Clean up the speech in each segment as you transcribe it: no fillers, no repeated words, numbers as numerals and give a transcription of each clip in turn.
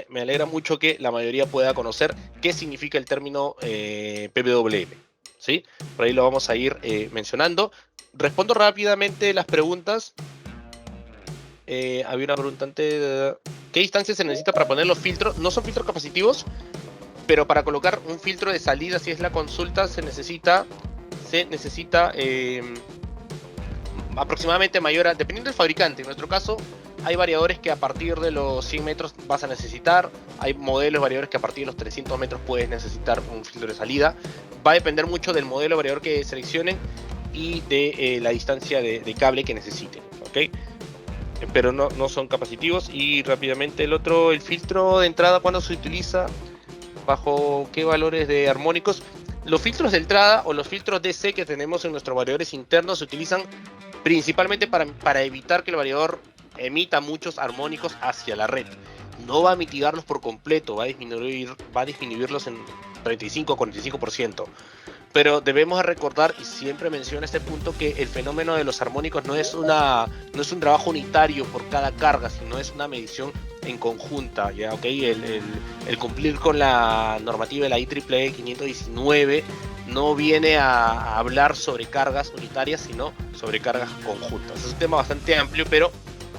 Me alegra mucho que la mayoría pueda conocer qué significa el término PWM, ¿sí? Por ahí lo vamos a ir mencionando. Respondo rápidamente las preguntas. Había una pregunta antes. ¿Qué distancia se necesita para poner los filtros? No son filtros capacitivos, pero para colocar un filtro de salida, si es la consulta, se necesita aproximadamente mayor a, dependiendo del fabricante. En nuestro caso, hay variadores que a partir de los 100 metros vas a necesitar, hay modelos variadores que a partir de los 300 metros puedes necesitar un filtro de salida. Va a depender mucho del modelo variador que seleccionen y de la distancia de cable que necesiten, ¿ok? Pero no son capacitivos. Y rápidamente el otro, el filtro de entrada, ¿cuándo se utiliza? ¿Bajo qué valores de armónicos? Los filtros de entrada o los filtros DC que tenemos en nuestros variadores internos se utilizan principalmente para evitar que el variador emita muchos armónicos hacia la red. No va a mitigarlos por completo, va a disminuirlos en 35 o 45%. Pero debemos recordar, y siempre menciono este punto, que el fenómeno de los armónicos no es un trabajo unitario por cada carga, sino es una medición en conjunta, ¿ya? ¿Okay? El cumplir con la normativa de la IEEE 519 no viene a hablar sobre cargas unitarias, sino sobre cargas conjuntas. Es un tema bastante amplio, pero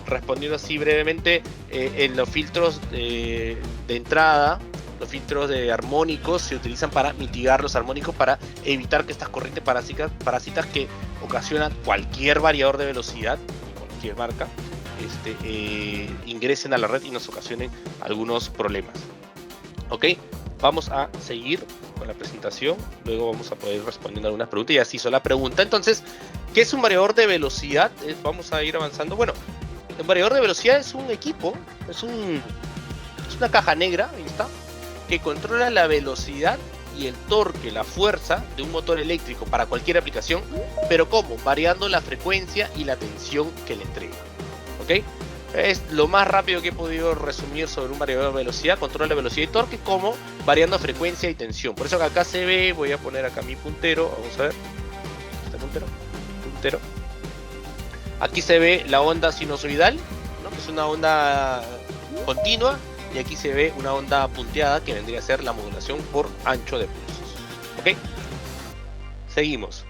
respondiendo así brevemente, en los filtros de entrada, los filtros de armónicos se utilizan para mitigar los armónicos, para evitar que estas corrientes parásitas que ocasionan cualquier variador de velocidad, cualquier marca, ingresen a la red y nos ocasionen algunos problemas. Ok, vamos a seguir con la presentación, luego vamos a poder ir respondiendo algunas preguntas. Ya se hizo la pregunta. Entonces, ¿qué es un variador de velocidad? Vamos a ir avanzando. Bueno, un variador de velocidad es un equipo, es una caja negra, ahí está, que controla la velocidad y el torque, la fuerza de un motor eléctrico para cualquier aplicación, pero ¿cómo? Variando la frecuencia y la tensión que le entrega. ¿Ok? Es lo más rápido que he podido resumir sobre un variador de velocidad. Controla la velocidad y torque como variando frecuencia y tensión. Por eso que acá se ve, voy a poner acá mi puntero, vamos a ver, este puntero. Aquí se ve la onda sinusoidal, ¿no? Que es una onda continua. Y aquí se ve una onda punteada que vendría a ser la modulación por ancho de pulsos. ¿Ok? Seguimos.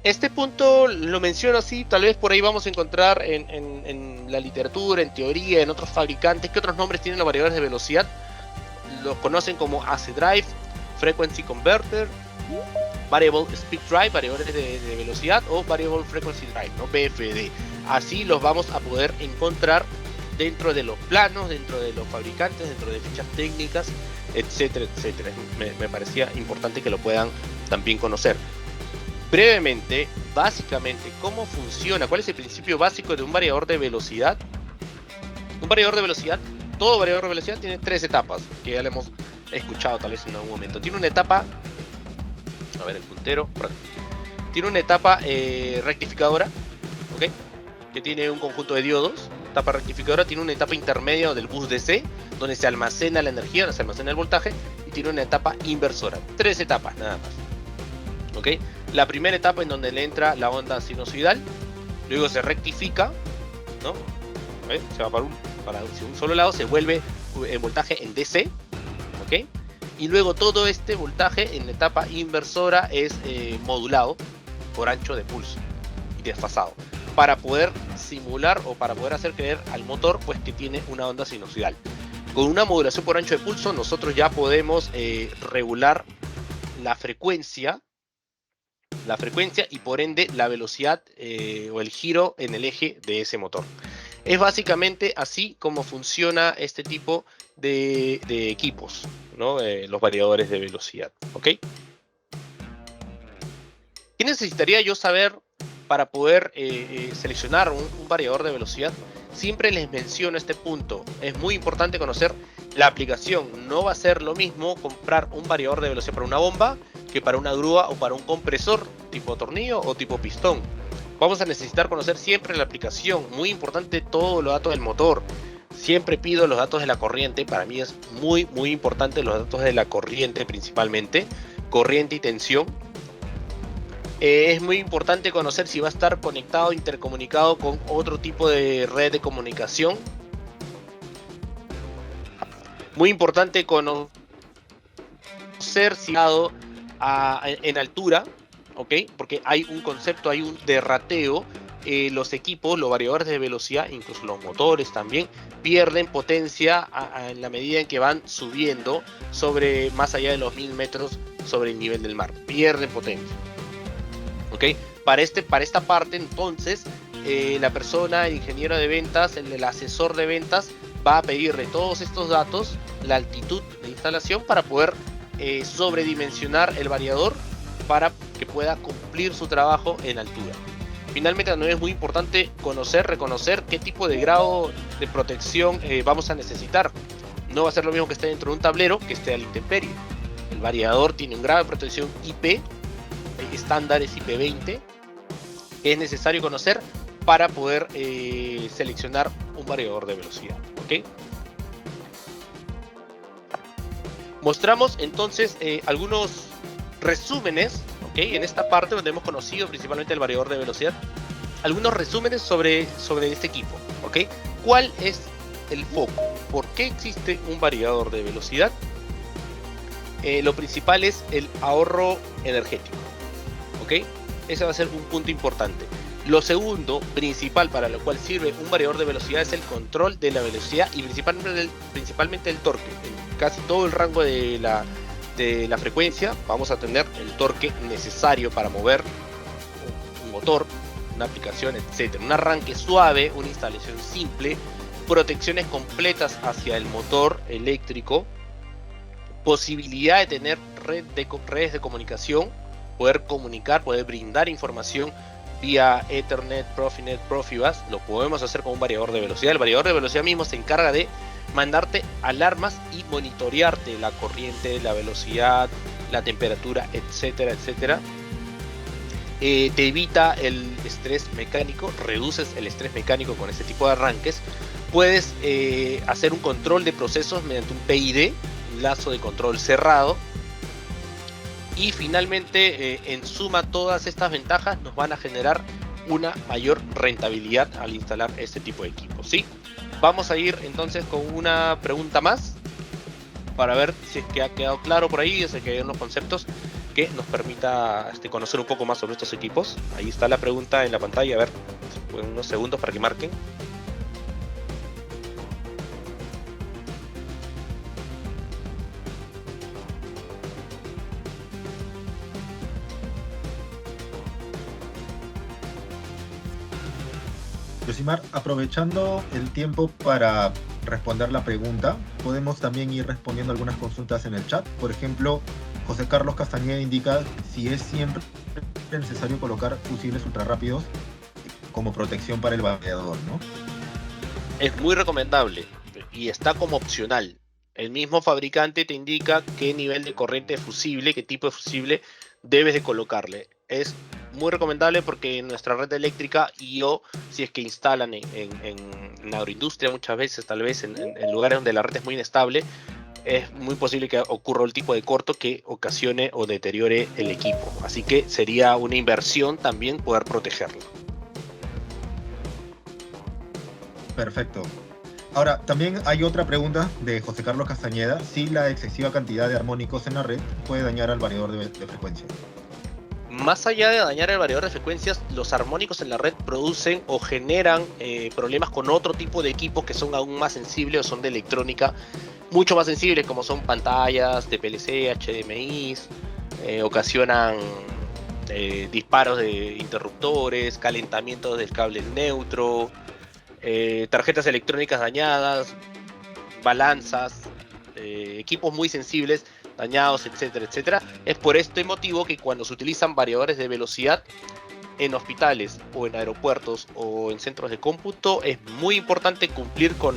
Este punto lo menciono así, tal vez por ahí vamos a encontrar en la literatura, en teoría, en otros fabricantes. ¿Qué otros nombres tienen los variadores de velocidad? Los conocen como AC Drive, Frequency Converter, Variable Speed Drive, variadores de velocidad, o Variable Frequency Drive, ¿no? VFD. Así los vamos a poder encontrar dentro de los planos, dentro de los fabricantes, dentro de fichas técnicas, etcétera, etcétera. Me parecía importante que lo puedan también conocer. Brevemente, básicamente, ¿cómo funciona? ¿Cuál es el principio básico de un variador de velocidad? Un variador de velocidad, todo variador de velocidad tiene 3 etapas, que ya le hemos escuchado tal vez en algún momento. Tiene una etapa, a ver el puntero, tiene una etapa rectificadora, ¿ok? Que tiene un conjunto de diodos. Etapa rectificadora tiene una etapa intermedia del bus DC, donde se almacena la energía, donde se almacena el voltaje, y tiene una etapa inversora. 3 etapas nada más. ¿Ok? La primera etapa en donde le entra la onda sinusoidal, luego se rectifica, ¿no? ¿Ves? Se va para un solo lado, se vuelve el voltaje en DC, ¿ok? Y luego todo este voltaje en la etapa inversora es modulado por ancho de pulso y desfasado, para poder simular o para poder hacer creer al motor pues que tiene una onda sinusoidal. Con una modulación por ancho de pulso nosotros ya podemos regular la frecuencia y por ende la velocidad o el giro en el eje de ese motor. Es básicamente así como funciona este tipo de equipos, ¿no? Los variadores de velocidad, ¿ok? ¿Qué necesitaría yo saber para poder seleccionar un variador de velocidad? Siempre les menciono este punto. Es muy importante conocer la aplicación. No va a ser lo mismo comprar un variador de velocidad para una bomba que para una grúa o para un compresor tipo tornillo o tipo pistón. Vamos a necesitar conocer siempre la aplicación. Muy importante todos los datos del motor. Siempre pido los datos de la corriente. Para mí es muy importante los datos de la corriente principalmente. Corriente y tensión. Es muy importante conocer si va a estar conectado, intercomunicado con otro tipo de red de comunicación. Muy importante conocer si en altura, ¿ok? Porque hay un concepto, hay un derrateo. Los equipos, los variadores de velocidad, incluso los motores también, pierden potencia en la medida en que van subiendo sobre más allá de los 1000 metros sobre el nivel del mar. Pierden potencia. ¿Ok? Para esta parte, entonces, la persona, el ingeniero de ventas, el asesor de ventas, va a pedirle todos estos datos, la altitud de instalación, para poder sobredimensionar el variador para que pueda cumplir su trabajo en altura. Finalmente también es muy importante reconocer qué tipo de grado de protección vamos a necesitar. No va a ser lo mismo que esté dentro de un tablero que esté a la intemperie. El variador tiene un grado de protección IP, estándar es IP20, que es necesario conocer para poder seleccionar un variador de velocidad. ¿Okay? Mostramos entonces algunos resúmenes, ¿okay? En esta parte donde hemos conocido principalmente el variador de velocidad, algunos resúmenes sobre este equipo. ¿Okay? ¿Cuál es el foco? ¿Por qué existe un variador de velocidad? Lo principal es el ahorro energético. ¿Okay? Ese va a ser un punto importante. Lo segundo, principal, para lo cual sirve un variador de velocidad, es el control de la velocidad y principalmente el torque. En casi todo el rango de la frecuencia vamos a tener el torque necesario para mover un motor, una aplicación, etc. Un arranque suave, una instalación simple, protecciones completas hacia el motor eléctrico, posibilidad de tener redes de comunicación, poder comunicar, poder brindar información vía Ethernet, Profinet, Profibus. Lo podemos hacer con un variador de velocidad. El variador de velocidad mismo se encarga de mandarte alarmas y monitorearte la corriente, la velocidad, la temperatura, etcétera, etcétera. Te evita el estrés mecánico, reduces el estrés mecánico con este tipo de arranques. Puedes hacer un control de procesos mediante un PID, un lazo de control cerrado. Y finalmente, en suma, todas estas ventajas nos van a generar una mayor rentabilidad al instalar este tipo de equipos, ¿sí? Vamos a ir entonces con una pregunta más para ver si es que ha quedado claro por ahí, si es que hay unos conceptos que nos permita conocer un poco más sobre estos equipos. Ahí está la pregunta en la pantalla, a ver, unos segundos para que marquen. Yosimar, aprovechando el tiempo para responder la pregunta, podemos también ir respondiendo algunas consultas en el chat. Por ejemplo, José Carlos Castañeda indica si es siempre necesario colocar fusibles ultrarrápidos como protección para el variador, ¿no? Es muy recomendable y está como opcional. El mismo fabricante te indica qué nivel de corriente de fusible, qué tipo de fusible debes de colocarle. Es muy recomendable porque en nuestra red eléctrica si es que instalan en agroindustria muchas veces, tal vez en lugares donde la red es muy inestable, es muy posible que ocurra el tipo de corto que ocasione o deteriore el equipo. Así que sería una inversión también poder protegerlo. Perfecto. Ahora, también hay otra pregunta de José Carlos Castañeda, si la excesiva cantidad de armónicos en la red puede dañar al variador de frecuencia. Más allá de dañar el variador de frecuencias, los armónicos en la red producen o generan problemas con otro tipo de equipos que son aún más sensibles o son de electrónica mucho más sensibles, como son pantallas de PLC, HDMI, ocasionan disparos de interruptores, calentamientos del cable neutro, tarjetas electrónicas dañadas, balanzas, equipos muy sensibles dañados, etcétera, etcétera. Es por este motivo que cuando se utilizan variadores de velocidad en hospitales o en aeropuertos o en centros de cómputo, es muy importante cumplir con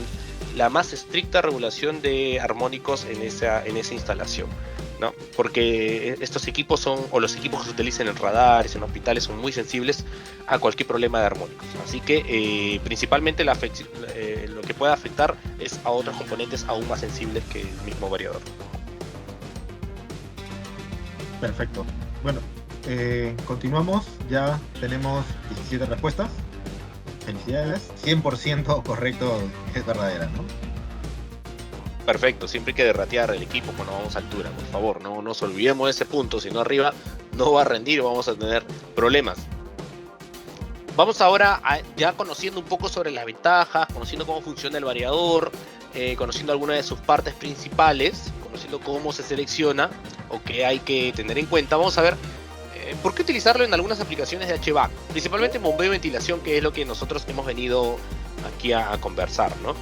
la más estricta regulación de armónicos en esa instalación, ¿no? Porque estos equipos los equipos que se utilizan en radares, en hospitales, son muy sensibles a cualquier problema de armónicos. Así que principalmente lo que puede afectar es a otros componentes aún más sensibles que el mismo variador. Perfecto. Bueno, continuamos. Ya tenemos 17 respuestas. Felicidades. 100% correcto, es verdadera, ¿no? Perfecto, siempre hay que derratear el equipo cuando vamos a altura, por favor, no nos olvidemos de ese punto, si no arriba no va a rendir, vamos a tener problemas. Vamos ahora ya conociendo un poco sobre las ventajas, conociendo cómo funciona el variador, conociendo algunas de sus partes principales, conociendo cómo se selecciona o qué hay que tener en cuenta. Vamos a ver por qué utilizarlo en algunas aplicaciones de HVAC, principalmente en bombeo y ventilación, que es lo que nosotros hemos venido aquí a conversar, ¿no?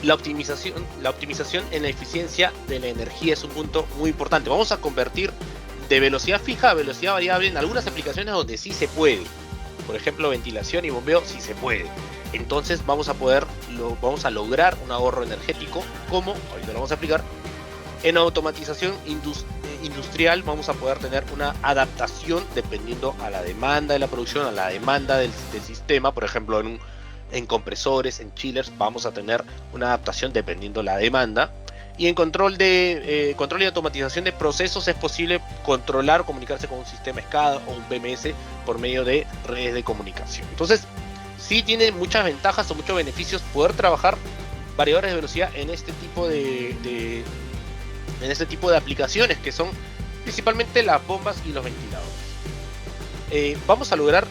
La optimización en la eficiencia de la energía es un punto muy importante. Vamos a convertir de velocidad fija a velocidad variable en algunas aplicaciones donde sí se puede. Por ejemplo, ventilación y bombeo sí se puede. Entonces vamos a lograr un ahorro energético. ¿Cómo? Ahorita lo vamos a explicar. En automatización industrial vamos a poder tener una adaptación dependiendo a la demanda de la producción, a la demanda del sistema. Por ejemplo, en compresores, en chillers, vamos a tener una adaptación dependiendo la demanda. Y en control y automatización de procesos es posible controlar o comunicarse con un sistema SCADA o un BMS por medio de redes de comunicación. Entonces, sí tiene muchas ventajas o muchos beneficios poder trabajar variadores de velocidad en este tipo de aplicaciones, que son principalmente las bombas y los ventiladores. Vamos a lograr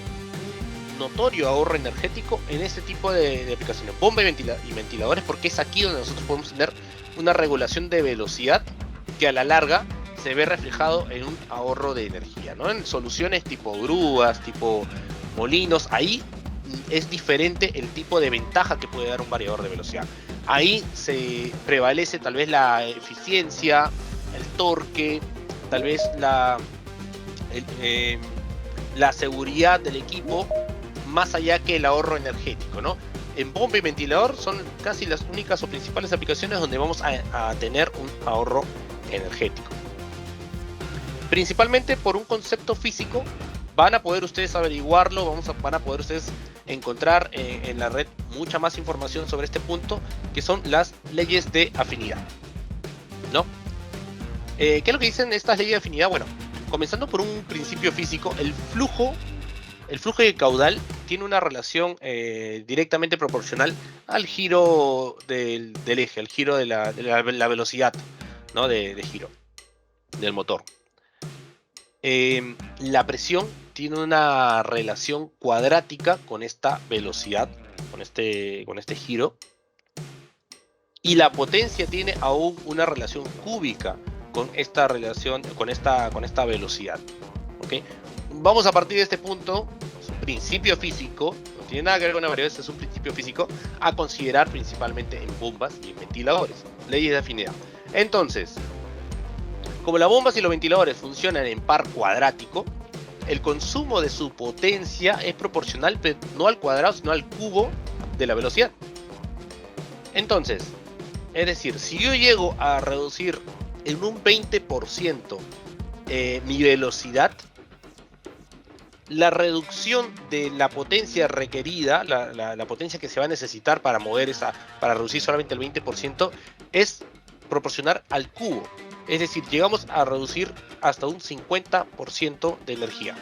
un notorio ahorro energético en este tipo de aplicaciones, bomba y ventiladores, porque es aquí donde nosotros podemos tener una regulación de velocidad que a la larga se ve reflejado en un ahorro de energía, ¿no? En soluciones tipo grúas, tipo molinos, ahí es diferente el tipo de ventaja que puede dar un variador de velocidad. Ahí se prevalece tal vez la eficiencia, el torque, tal vez la seguridad del equipo, más allá que el ahorro energético, ¿no? En bomba y ventilador son casi las únicas o principales aplicaciones donde vamos a tener un ahorro energético. Principalmente por un concepto físico, van a poder ustedes averiguarlo, van a poder ustedes encontrar en la red mucha más información sobre este punto, que son las leyes de afinidad, ¿no? ¿Qué es lo que dicen estas leyes de afinidad? Bueno, comenzando por un principio físico, el flujo de caudal tiene una relación directamente proporcional al giro del eje, al giro de la velocidad, ¿no? de giro del motor. La presión tiene una relación cuadrática con esta velocidad, con este giro, y la potencia tiene aún una relación cúbica con esta relación, con esta velocidad. ¿Okay? Vamos a partir de este punto, es un principio físico, no tiene nada que ver con la variabilidad, es un principio físico a considerar principalmente en bombas y en ventiladores, leyes de afinidad. Entonces, como las bombas y los ventiladores funcionan en par cuadrático, el consumo de su potencia es proporcional, pero no al cuadrado, sino al cubo de la velocidad. Entonces, es decir, si yo llego a reducir en un 20% mi velocidad, la reducción de la potencia requerida, la potencia que se va a necesitar para para reducir solamente el 20%, es proporcional al cubo. Es decir, llegamos a reducir hasta un 50% de energía.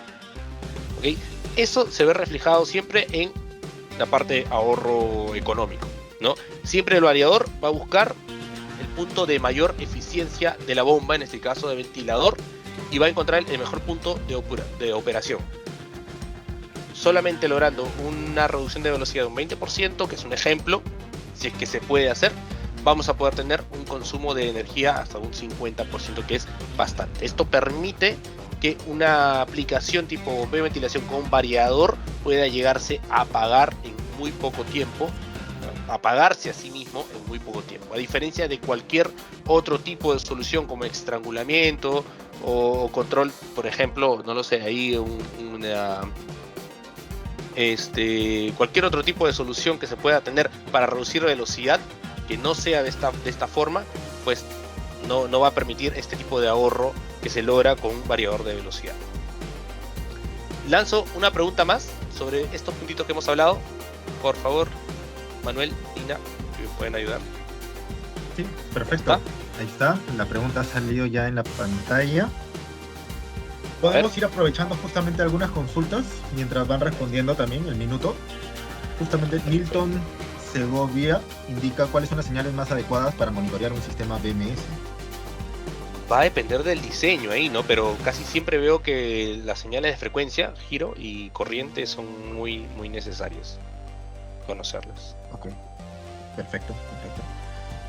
¿Okay? Eso se ve reflejado siempre en la parte de ahorro económico, ¿no? Siempre el variador va a buscar el punto de mayor eficiencia de la bomba, en este caso de ventilador, y va a encontrar el mejor punto de operación. Solamente logrando una reducción de velocidad de un 20%, que es un ejemplo, si es que se puede hacer, vamos a poder tener un consumo de energía hasta un 50%, que es bastante. Esto permite que una aplicación tipo bombeo de ventilación con un variador pueda llegarse a apagar en muy poco tiempo, apagarse a sí mismo en muy poco tiempo, a diferencia de cualquier otro tipo de solución como estrangulamiento o control, por ejemplo, no lo sé, ahí cualquier otro tipo de solución que se pueda tener para reducir velocidad que no sea de esta forma, pues no va a permitir este tipo de ahorro que se logra con un variador de velocidad. Lanzo una pregunta más sobre estos puntitos que hemos hablado. Por favor, Manuel, Ina, que me pueden ayudar. Sí, perfecto. Ahí está. La pregunta ha salido ya en la pantalla. Podemos ir aprovechando justamente algunas consultas mientras van respondiendo también el minuto. Justamente Milton Segovia indica cuáles son las señales más adecuadas para monitorear un sistema BMS. Va a depender del diseño ahí, ¿no? Pero casi siempre veo que las señales de frecuencia, giro y corriente son muy necesarios conocerlas. Ok, perfecto.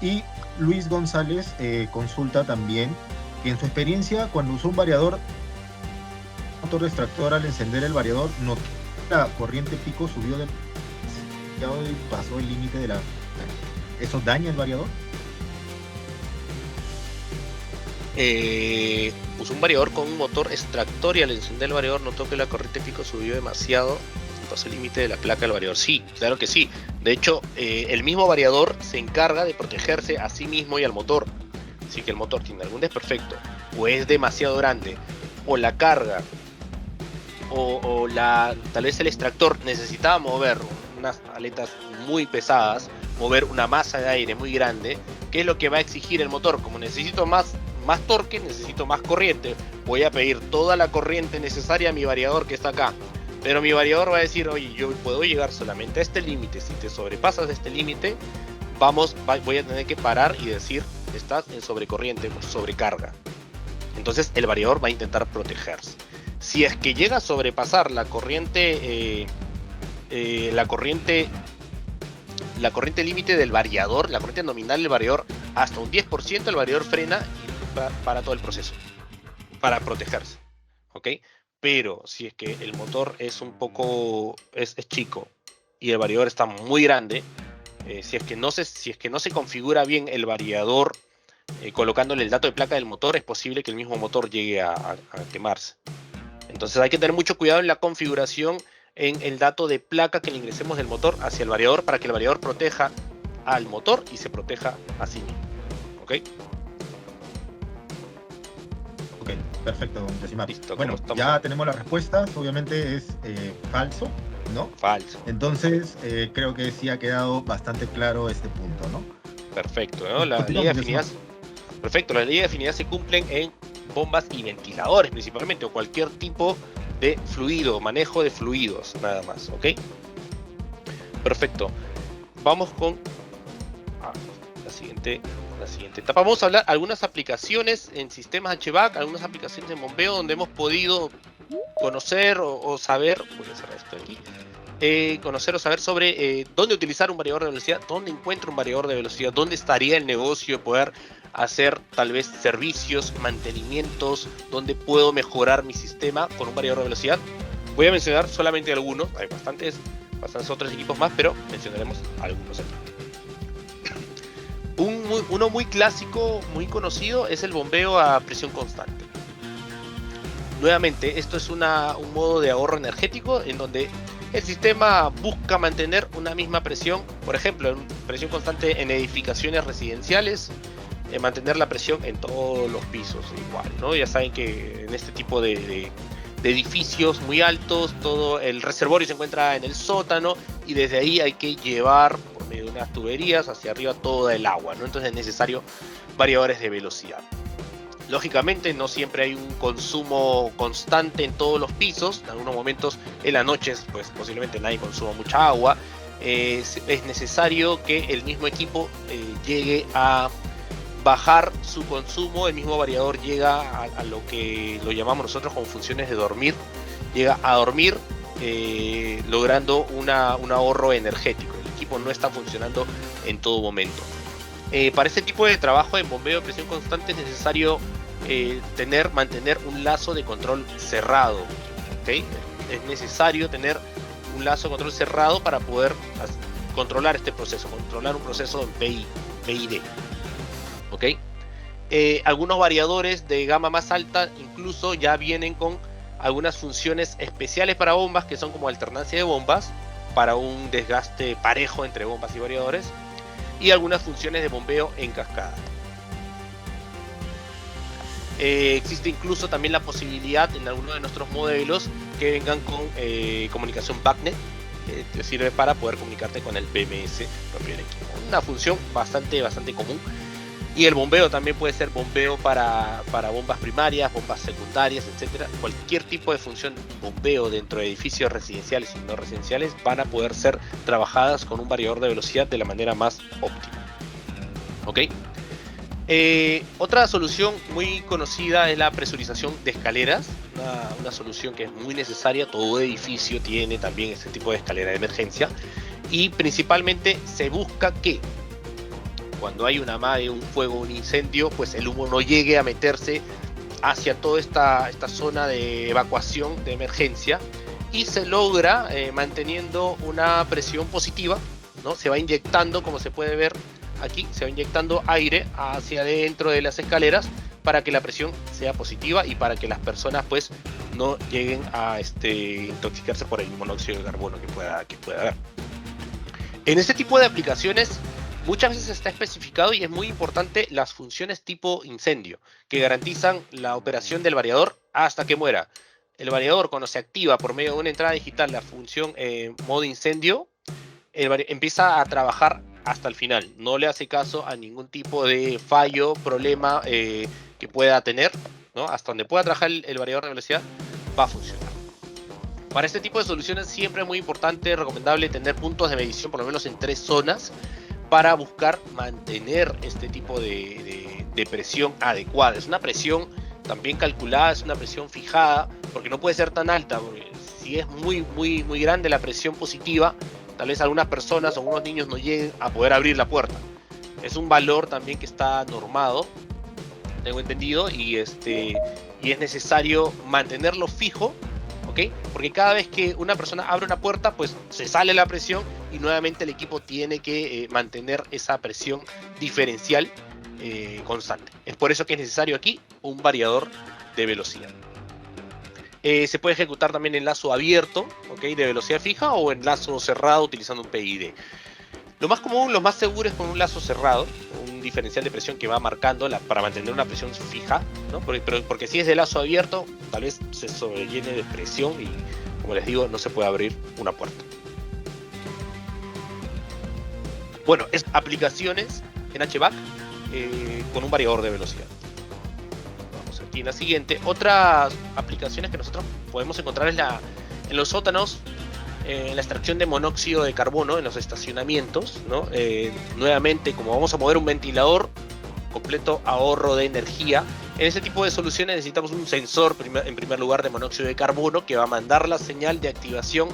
Y Luis González consulta también que en su experiencia, cuando usó un variador motor extractor, al encender el variador, notó que la corriente pico subió y pasó el límite de la... ¿Eso daña el variador? Usó un variador con un motor extractor y al encender el variador notó que la corriente pico subió demasiado, pasó el límite de la placa del variador. Sí, claro que sí. De hecho, el mismo variador se encarga de protegerse a sí mismo y al motor. Si que el motor tiene algún desperfecto, o es demasiado grande, o la carga, o tal vez el extractor necesitaba mover unas aletas muy pesadas, mover una masa de aire muy grande, ¿qué es lo que va a exigir el motor? Como necesito más torque, necesito más corriente, voy a pedir toda la corriente necesaria a mi variador que está acá. Pero mi variador va a decir, oye, yo puedo llegar solamente a este límite. Si te sobrepasas este límite, voy a tener que parar y decir, estás en sobrecorriente, sobrecarga. Entonces el variador va a intentar protegerse. Si es que llega a sobrepasar la corriente límite del variador, la corriente nominal del variador, hasta un 10%, el variador frena y para todo el proceso, para protegerse, ¿ok? Pero si es que el motor es chico y el variador está muy grande, si es que no se configura bien el variador colocándole el dato de placa del motor, es posible que el mismo motor llegue a quemarse. Entonces hay que tener mucho cuidado en la configuración, en el dato de placa que le ingresemos del motor hacia el variador, para que el variador proteja al motor y se proteja a sí mismo. ¿Ok? Ok, perfecto, don Yosimar. Listo, bueno, ya tenemos las respuestas. Obviamente es falso, ¿no? Falso. Entonces creo que sí ha quedado bastante claro este punto, ¿no? Perfecto, ¿no? Las leyes de afinidad se cumplen en bombas y ventiladores principalmente, o cualquier tipo de fluido, manejo de fluidos, nada más, ¿ok? Perfecto. Vamos con la siguiente etapa. Vamos a hablar algunas aplicaciones en sistemas HVAC, algunas aplicaciones de bombeo donde hemos podido conocer o saber, voy a cerrar esto aquí, conocer o saber sobre dónde utilizar un variador de velocidad, dónde encuentro un variador de velocidad, dónde estaría el negocio de poder hacer tal vez servicios, mantenimientos, donde puedo mejorar mi sistema con un variador de velocidad. Voy a mencionar solamente algunos, hay bastantes otros equipos más, pero mencionaremos algunos aquí. Uno muy clásico, muy conocido, es el bombeo a presión constante. Nuevamente, esto es un modo de ahorro energético en donde el sistema busca mantener una misma presión, por ejemplo, en presión constante en edificaciones residenciales, mantener la presión en todos los pisos igual, ¿no? Ya saben que en este tipo de edificios muy altos, todo el reservorio se encuentra en el sótano y desde ahí hay que llevar por medio de unas tuberías hacia arriba toda el agua, ¿no? Entonces es necesario variadores de velocidad. Lógicamente no siempre hay un consumo constante en todos los pisos. En algunos momentos en las noches pues posiblemente nadie consuma mucha agua. Es necesario que el mismo equipo llegue a bajar su consumo. El mismo variador llega a lo que lo llamamos nosotros como funciones de dormir. Llega a dormir logrando un ahorro energético. El equipo no está funcionando en todo momento. Para este tipo de trabajo en bombeo de presión constante es necesario mantener un lazo de control cerrado, ¿okay? Es necesario tener un lazo de control cerrado para poder controlar este proceso, controlar un proceso en PID, ¿ok? Algunos variadores de gama más alta incluso ya vienen con algunas funciones especiales para bombas, que son como alternancia de bombas para un desgaste parejo entre bombas y variadores, y algunas funciones de bombeo en cascada. Existe incluso también la posibilidad en algunos de nuestros modelos que vengan con comunicación BACnet, que te sirve para poder comunicarte con el BMS propio del equipo. Una función bastante común. Y el bombeo también puede ser bombeo para bombas primarias, bombas secundarias, etcétera. Cualquier tipo de función bombeo dentro de edificios residenciales y no residenciales van a poder ser trabajadas con un variador de velocidad de la manera más óptima. ¿Ok? Otra solución muy conocida es la presurización de escaleras, una solución que es muy necesaria. Todo edificio tiene también este tipo de escalera de emergencia, y principalmente se busca que cuando hay una MADE, un fuego, un incendio, pues el humo no llegue a meterse hacia toda esta zona de evacuación de emergencia, y se logra manteniendo una presión positiva, ¿no? Se va inyectando, como se puede ver aquí, se va inyectando aire hacia adentro de las escaleras para que la presión sea positiva y para que las personas pues no lleguen a intoxicarse por el monóxido de carbono que pueda haber. En este tipo de aplicaciones muchas veces está especificado, y es muy importante, las funciones tipo incendio, que garantizan la operación del variador hasta que muera. El variador, cuando se activa por medio de una entrada digital, la función modo incendio, empieza a trabajar hasta el final. No le hace caso a ningún tipo de fallo, problema que pueda tener, ¿no? Hasta donde pueda trabajar el variador de velocidad, va a funcionar. Para este tipo de soluciones siempre es muy importante, recomendable tener puntos de medición por lo menos en 3 zonas, para buscar mantener este tipo de presión adecuada. Es una presión también calculada, es una presión fijada, porque no puede ser tan alta, porque si es muy grande la presión positiva, tal vez algunas personas o algunos niños no lleguen a poder abrir la puerta. Es un valor también que está normado, tengo entendido, y es necesario mantenerlo fijo, ¿ok? Porque cada vez que una persona abre una puerta, pues se sale la presión y nuevamente el equipo tiene que mantener esa presión diferencial constante. Es por eso que es necesario aquí un variador de velocidad. Se puede ejecutar también en lazo abierto, ¿ok? De velocidad fija, o en lazo cerrado utilizando un PID. Lo más común, lo más seguro es con un lazo cerrado, un diferencial de presión que va marcando para mantener una presión fija, ¿no? Porque si es de lazo abierto, tal vez se sobrellene de presión y, como les digo, no se puede abrir una puerta. Bueno, es aplicaciones en HVAC con un variador de velocidad. Vamos aquí en la siguiente. Otras aplicaciones que nosotros podemos encontrar es en los sótanos, la extracción de monóxido de carbono en los estacionamientos, ¿no? Nuevamente, como vamos a mover un ventilador, completo ahorro de energía. En ese tipo de soluciones necesitamos un sensor, en primer lugar, de monóxido de carbono, que va a mandar la señal de activación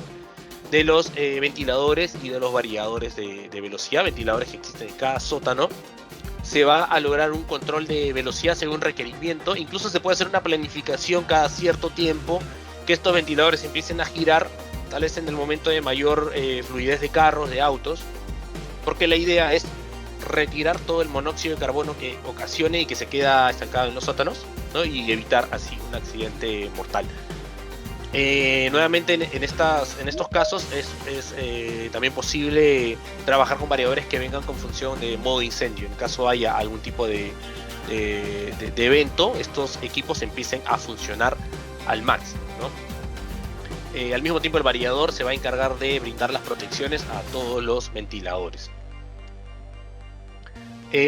de los ventiladores y de los variadores de velocidad, ventiladores que existen en cada sótano. Se va a lograr un control de velocidad según requerimiento. Incluso se puede hacer una planificación cada cierto tiempo, que estos ventiladores empiecen a girar, tal vez en el momento de mayor fluidez de carros, de autos, porque la idea es retirar todo el monóxido de carbono que ocasione y que se queda estancado en los sótanos, ¿no? Y evitar así un accidente mortal. Nuevamente en estos casos es también posible trabajar con variadores que vengan con función de modo incendio. En caso haya algún tipo de evento, estos equipos empiecen a funcionar al máximo, ¿no? Al mismo tiempo el variador se va a encargar de brindar las protecciones a todos los ventiladores.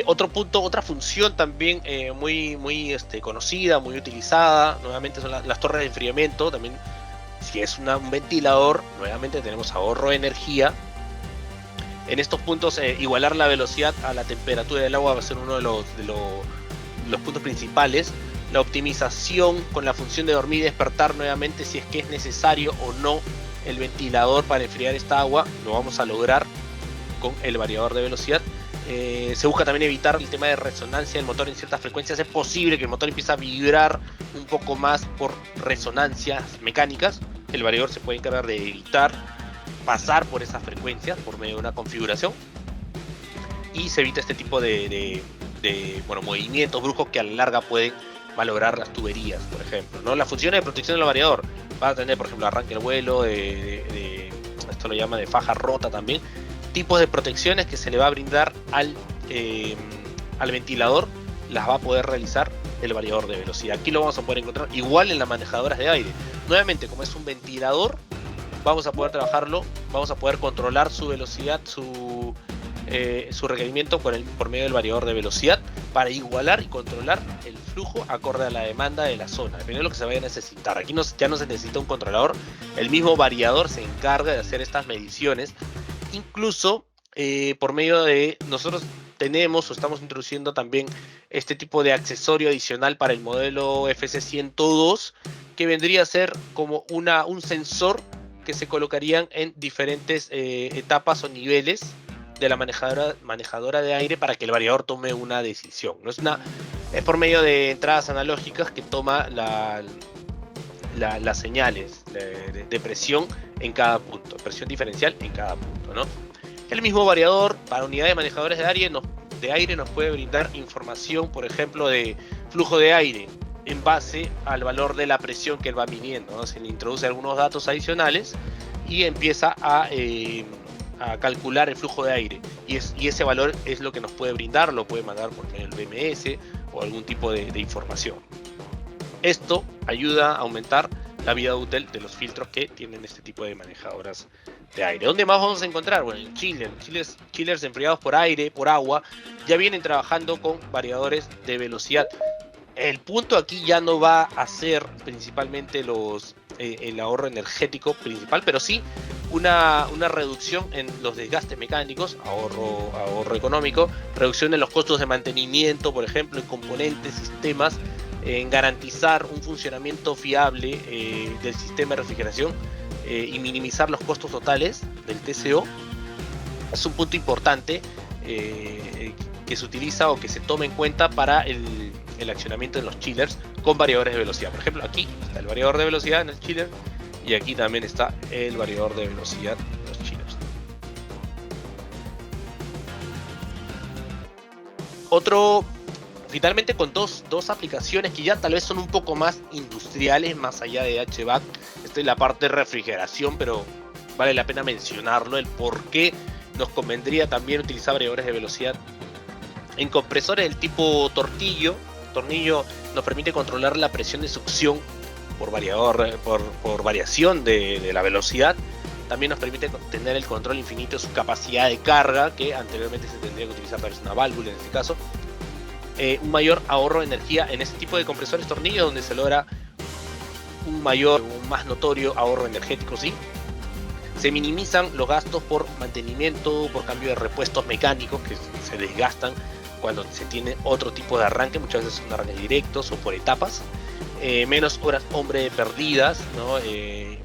Otro punto, otra función también muy conocida, muy utilizada, nuevamente son las torres de enfriamiento. También, si es un ventilador, nuevamente tenemos ahorro de energía. En estos puntos, igualar la velocidad a la temperatura del agua va a ser uno de los puntos principales. La optimización con la función de dormir y despertar, nuevamente, si es que es necesario o no el ventilador para enfriar esta agua, lo vamos a lograr con el variador de velocidad. Se busca también evitar el tema de resonancia del motor en ciertas frecuencias. Es posible que el motor empiece a vibrar un poco más por resonancias mecánicas. El variador se puede encargar de evitar pasar por esas frecuencias por medio de una configuración, y se evita este tipo de movimientos bruscos que a la larga pueden malograr las tuberías, por ejemplo, ¿no? Las funciones de protección del variador va a tener, por ejemplo, arranque el vuelo, esto lo llama de faja rota también. Tipos de protecciones que se le va a brindar al ventilador, las va a poder realizar el variador de velocidad. Aquí lo vamos a poder encontrar igual en las manejadoras de aire. Nuevamente, como es un ventilador, vamos a poder trabajarlo, vamos a poder controlar su velocidad, su requerimiento por medio del variador de velocidad. para igualar y controlar el flujo acorde a la demanda de la zona, dependiendo de lo que se vaya a necesitar. Aquí ya no se necesita un controlador, el mismo variador se encarga de hacer estas mediciones, incluso por medio de nosotros tenemos o estamos introduciendo también este tipo de accesorio adicional para el modelo FC102, que vendría a ser como un sensor que se colocarían en diferentes etapas o niveles de la manejadora de aire para que el variador tome una decisión. ¿No? Es por medio de entradas analógicas que toma las señales de presión en cada punto, presión diferencial en cada punto, ¿no? El mismo variador para unidades de manejadores de aire nos puede brindar información, por ejemplo, de flujo de aire en base al valor de la presión que él va midiendo, ¿no? Se le introduce algunos datos adicionales y empieza a calcular el flujo de aire, y ese valor es lo que nos puede brindar, lo puede mandar por medio del BMS o algún tipo de información. Esto ayuda a aumentar la vida útil de los filtros que tienen este tipo de manejadoras de aire. ¿Dónde más vamos a encontrar? Bueno, en chillers enfriados por aire, por agua, ya vienen trabajando con variadores de velocidad. El punto aquí ya no va a ser principalmente el ahorro energético principal, pero sí una reducción en los desgastes mecánicos, ahorro económico, reducción en los costos de mantenimiento, por ejemplo, en componentes, sistemas, en garantizar un funcionamiento fiable del sistema de refrigeración y minimizar los costos totales del TCO. Es un punto importante que se utiliza o que se toma en cuenta para el accionamiento de los chillers con variadores de velocidad. Por ejemplo, aquí está el variador de velocidad en el chiller y aquí también está el variador de velocidad en los chillers. Finalmente, con dos aplicaciones que ya tal vez son un poco más industriales, más allá de HVAC. Esta es la parte de refrigeración, pero vale la pena mencionarlo, el por qué nos convendría también utilizar variadores de velocidad. En compresores del tipo tornillo nos permite controlar la presión de succión por variación de la velocidad. También nos permite tener el control infinito de su capacidad de carga, que anteriormente se tendría que utilizar para una válvula en este caso. Un mayor ahorro de energía en este tipo de compresores tornillo, donde se logra un más notorio ahorro energético, ¿sí? Se minimizan los gastos por mantenimiento, por cambio de repuestos mecánicos que se desgastan cuando se tiene otro tipo de arranque, muchas veces son arranques directos o por etapas. Menos horas hombre perdidas, ¿no?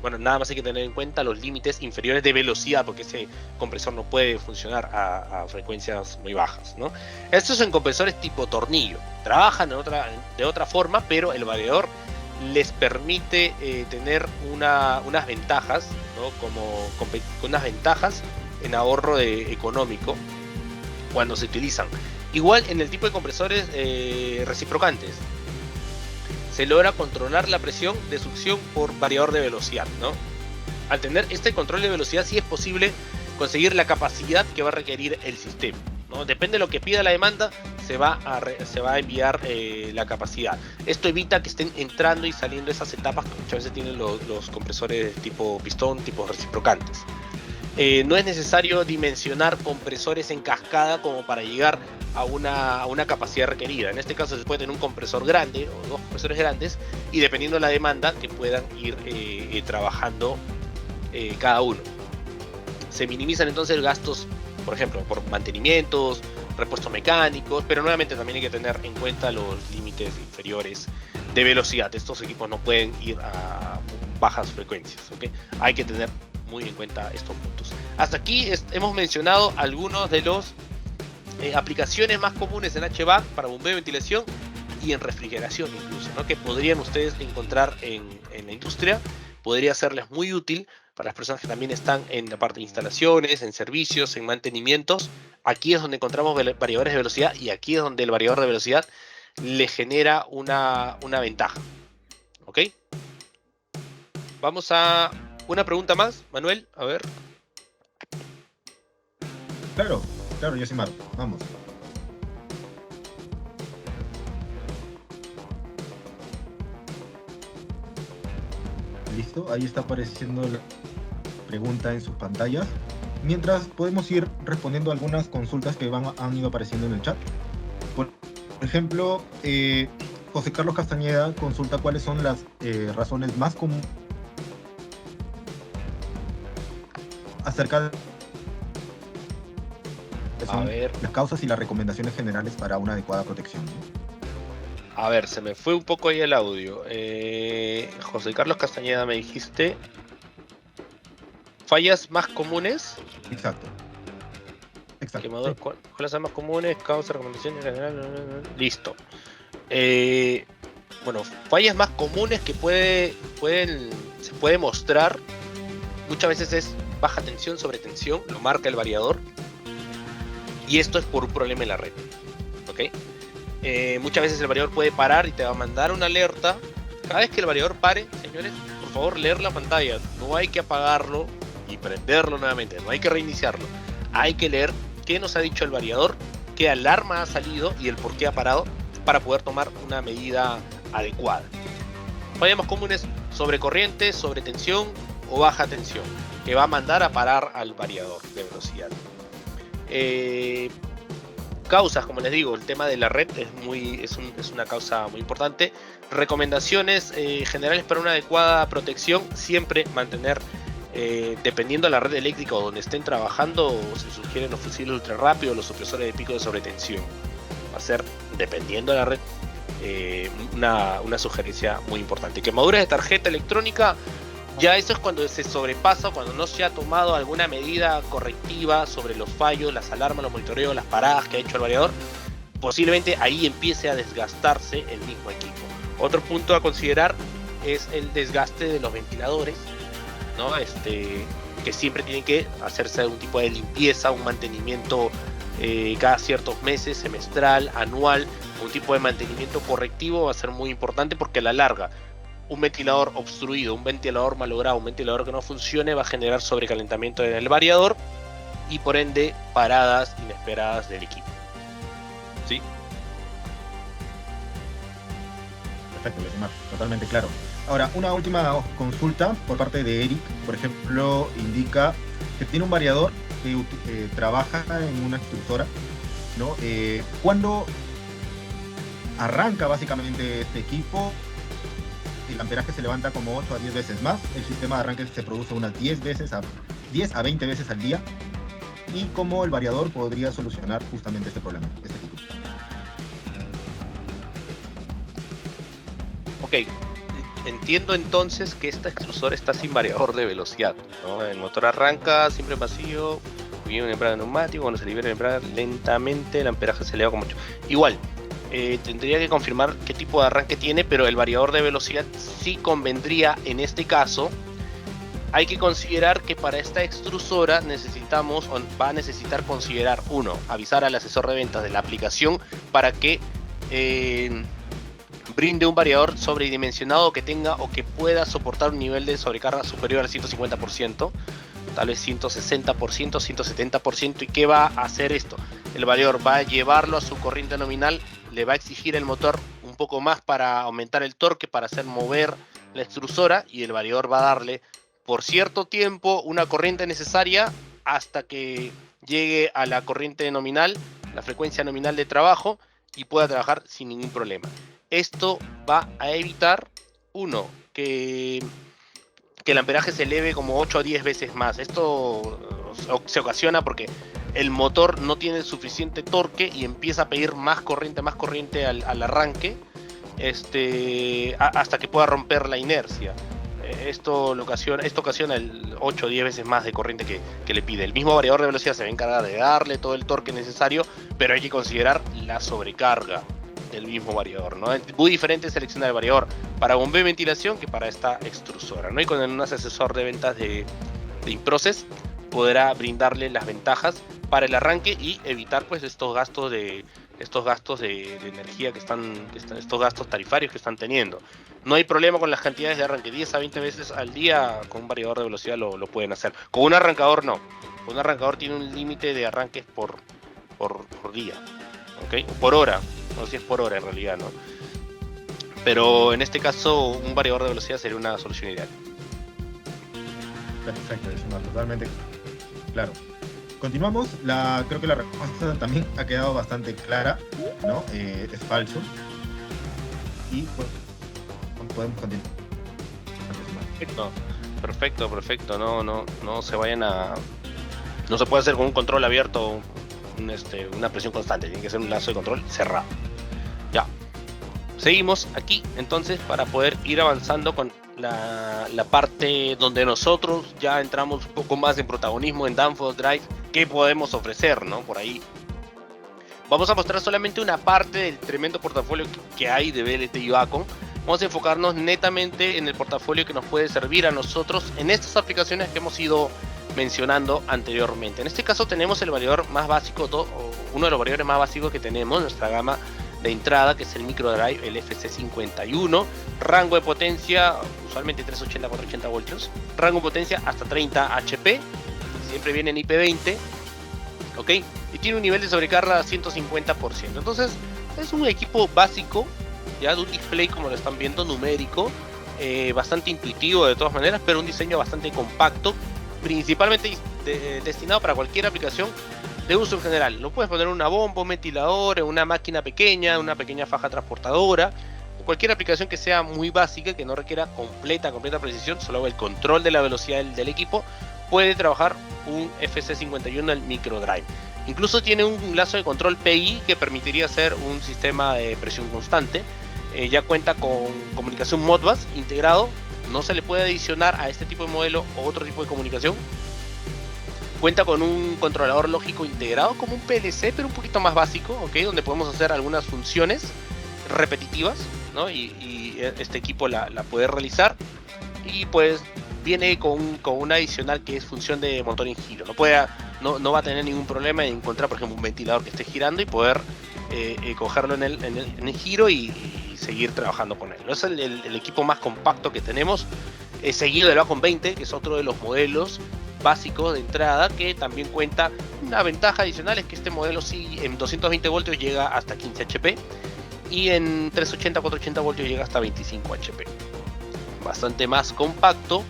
Bueno, nada más hay que tener en cuenta los límites inferiores de velocidad, porque ese compresor no puede funcionar a frecuencias muy bajas, ¿no? Estos son compresores tipo tornillo, trabajan de otra forma, pero el variador les permite tener unas ventajas, ¿no? Como unas ventajas en ahorro económico cuando se utilizan. Igual en el tipo de compresores reciprocantes se logra controlar la presión de succión por variador de velocidad, ¿no? Al tener este control de velocidad sí es posible conseguir la capacidad que va a requerir el sistema, ¿no? Depende de lo que pida la demanda, se va a enviar la capacidad. Esto evita que estén entrando y saliendo esas etapas que muchas veces tienen los compresores tipo pistón, tipo reciprocantes. No es necesario dimensionar compresores en cascada como para llegar a una capacidad requerida. En este caso se puede tener un compresor grande o dos compresores grandes, y dependiendo de la demanda que puedan ir trabajando cada uno. Se minimizan entonces gastos, por ejemplo, por mantenimientos, repuestos mecánicos, pero nuevamente también hay que tener en cuenta los límites inferiores de velocidad. Estos equipos no pueden ir a bajas frecuencias, ¿okay? Hay que tener muy en cuenta estos puntos. Hasta aquí hemos mencionado algunos de los aplicaciones más comunes en HVAC para bombeo y ventilación y en refrigeración incluso, ¿no? Que podrían ustedes encontrar en la industria. Podría serles muy útil para las personas que también están en la parte de instalaciones, en servicios, en mantenimientos. Aquí es donde encontramos variadores de velocidad, y aquí es donde el variador de velocidad le genera una ventaja. ¿Ok? Vamos a una pregunta más, Manuel, a ver. Claro, Yosimar, vamos. Listo, ahí está apareciendo la pregunta en sus pantallas. Mientras podemos ir respondiendo algunas consultas que han ido apareciendo en el chat. Por Por ejemplo, José Carlos Castañeda consulta cuáles son las razones más comunes acerca de A ver, las causas y las recomendaciones generales para una adecuada protección, ¿no? a ver, se me fue un poco ahí el audio. José Carlos Castañeda, me dijiste. Fallas más comunes. Exacto, exacto, sí. ¿Cuáles son más comunes? Causa, recomendaciones general. Listo. Bueno, fallas más comunes que se puede mostrar. Muchas veces es baja tensión, sobre tensión, lo marca el variador. Y esto es por un problema en la red. ¿Ok? Muchas veces el variador puede parar y te va a mandar una alerta. Cada vez que el variador pare, señores, por favor leer la pantalla. No hay que apagarlo y prenderlo nuevamente. No hay que reiniciarlo. Hay que leer qué nos ha dicho el variador, qué alarma ha salido y el por qué ha parado para poder tomar una medida adecuada. Fallas más comunes: sobrecorriente, sobretensión o baja tensión, que va a mandar a parar al variador de velocidad. Causas, como les digo, el tema de la red es una causa muy importante. Recomendaciones generales para una adecuada protección: siempre mantener, dependiendo de la red eléctrica o donde estén trabajando, se sugieren los fusibles ultra rápidos, los supresores de pico de sobretensión. Va a ser, dependiendo de la red, una sugerencia muy importante. Quemaduras de tarjeta electrónica, ya eso es cuando se sobrepasa, cuando no se ha tomado alguna medida correctiva sobre los fallos, las alarmas, los monitoreos, las paradas que ha hecho el variador. Posiblemente ahí empiece a desgastarse el mismo equipo. Otro punto a considerar es el desgaste de los ventiladores, ¿no? Que siempre tienen que hacerse un tipo de limpieza, un mantenimiento cada ciertos meses, semestral, anual. Un tipo de mantenimiento correctivo va a ser muy importante, porque a la larga un ventilador obstruido, un ventilador malogrado, un ventilador que no funcione va a generar sobrecalentamiento en el variador y por ende paradas inesperadas del equipo. ¿Sí? Perfecto, Yosimar, totalmente claro. Ahora, una última consulta por parte de Eric, por ejemplo, indica que tiene un variador que trabaja en una extrusora, ¿no? ¿Cuándo arranca básicamente este equipo? El amperaje se levanta como 8 a 10 veces más, el sistema de arranque se produce unas 10 a 20 veces al día, y cómo el variador podría solucionar justamente este problema, este equipo. Ok, entiendo entonces que esta extrusora está sin variador de velocidad, ¿no? El motor arranca siempre vacío, viene un embrague neumático, cuando se libera el embrague lentamente el amperaje se eleva con mucho. Igual, tendría que confirmar qué tipo de arranque tiene, pero el variador de velocidad sí convendría en este caso. Hay que considerar que para esta extrusora va a necesitar considerar, uno, avisar al asesor de ventas de la aplicación para que brinde un variador sobredimensionado que tenga o que pueda soportar un nivel de sobrecarga superior al 150%, tal vez 160%, 170%. ¿Y qué va a hacer esto? El variador va a llevarlo a su corriente nominal, le va a exigir el motor un poco más para aumentar el torque, para hacer mover la extrusora, y el variador va a darle por cierto tiempo una corriente necesaria hasta que llegue a la corriente nominal, la frecuencia nominal de trabajo, y pueda trabajar sin ningún problema. Esto va a evitar, uno, que el amperaje se eleve como 8 a 10 veces más. Esto se ocasiona porque el motor no tiene suficiente torque y empieza a pedir más corriente al arranque, hasta que pueda romper la inercia. Esto ocasiona el 8 o 10 veces más de corriente que le pide. El mismo variador de velocidad se va a encargar de darle todo el torque necesario, pero hay que considerar la sobrecarga del mismo variador, ¿no? Es muy diferente seleccionar el variador para bombeo y ventilación que para esta extrusora, ¿no? Y con un asesor de ventas de InProcess podrá brindarle las ventajas para el arranque y evitar pues estos gastos de energía estos gastos tarifarios que están teniendo. No hay problema con las cantidades de arranque, 10 a 20 veces al día con un variador de velocidad lo pueden hacer. Con un arrancador no. Con un arrancador tiene un límite de arranques por día, ¿ok? Por hora, no sé si es por hora en realidad, ¿no? Pero en este caso un variador de velocidad sería una solución ideal. Perfecto, es totalmente claro. Continuamos. Creo que la respuesta también ha quedado bastante clara, ¿no? Es falso. Y pues, podemos continuar. Perfecto. No se vayan a... No se puede hacer con un control abierto una presión constante. Tiene que ser un lazo de control cerrado. Ya. Seguimos aquí, entonces, para poder ir avanzando con la parte donde nosotros ya entramos un poco más en protagonismo en Danfoss Drive. ¿Qué podemos ofrecer, no? Por ahí. Vamos a mostrar solamente una parte del tremendo portafolio que hay de VLT y Wacom. Vamos a enfocarnos netamente en el portafolio que nos puede servir a nosotros en estas aplicaciones que hemos ido mencionando anteriormente. En este caso tenemos el variador más básico, uno de los variadores más básicos que tenemos en nuestra gama de entrada, que es el microdrive, el FC51, rango de potencia usualmente 380-480 voltios, rango de potencia hasta 30 HP, siempre viene en IP20, ok, y tiene un nivel de sobrecarga 150%. Entonces es un equipo básico, ya de un display, como lo están viendo, numérico, bastante intuitivo de todas maneras, pero un diseño bastante compacto, principalmente destinado para cualquier aplicación de uso en general. Lo puedes poner en una bomba, un ventilador, en una máquina pequeña, una pequeña faja transportadora, cualquier aplicación que sea muy básica, que no requiera completa precisión, solo el control de la velocidad del equipo, puede trabajar un FC51 el microdrive. Incluso tiene un lazo de control PI que permitiría hacer un sistema de presión constante. Ya cuenta con comunicación Modbus integrado. No se le puede adicionar a este tipo de modelo otro tipo de comunicación. Cuenta con un controlador lógico integrado como un PLC, pero un poquito más básico, ¿okay? Donde podemos hacer algunas funciones repetitivas, ¿no? Y este equipo la puede realizar. Y pues viene con un adicional que es función de motor en giro. No va a tener ningún problema en encontrar, por ejemplo, un ventilador que esté girando y poder cogerlo en el giro y seguir trabajando con él. Es el equipo más compacto que tenemos, seguido del Wacom 20, que es otro de los modelos básicos de entrada, que también cuenta. Una ventaja adicional es que este modelo sí en 220 voltios llega hasta 15 HP y en 380-480 voltios llega hasta 25 HP. Bastante más compacto,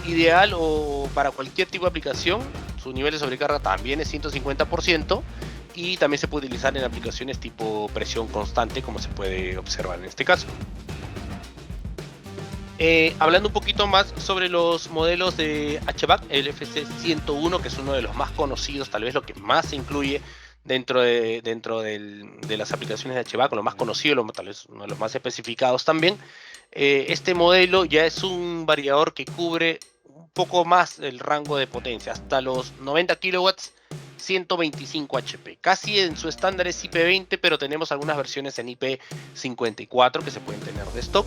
ideal o para cualquier tipo de aplicación. Su nivel de sobrecarga también es 150% y también se puede utilizar en aplicaciones tipo presión constante, como se puede observar en este caso. Hablando un poquito más sobre los modelos de HVAC, el FC101, que es uno de los más conocidos, tal vez lo que más se incluye dentro de las aplicaciones de HVAC, lo más conocido, tal vez uno de los más especificados también. Este modelo ya es un variador que cubre un poco más el rango de potencia, hasta los 90 kilowatts, 125 HP. Casi en su estándar es IP20, pero tenemos algunas versiones en IP54 que se pueden tener de stock.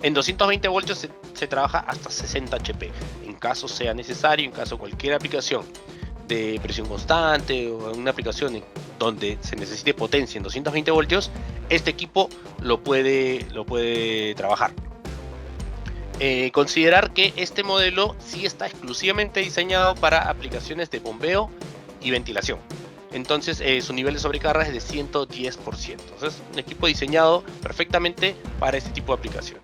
En 220 voltios se trabaja hasta 60 HP. En caso sea necesario, en caso cualquier aplicación de presión constante o una aplicación donde se necesite potencia en 220 voltios, este equipo lo puede trabajar. Considerar que este modelo sí está exclusivamente diseñado para aplicaciones de bombeo y ventilación. Entonces su nivel de sobrecarga es de 110%. Entonces un equipo diseñado perfectamente para este tipo de aplicaciones.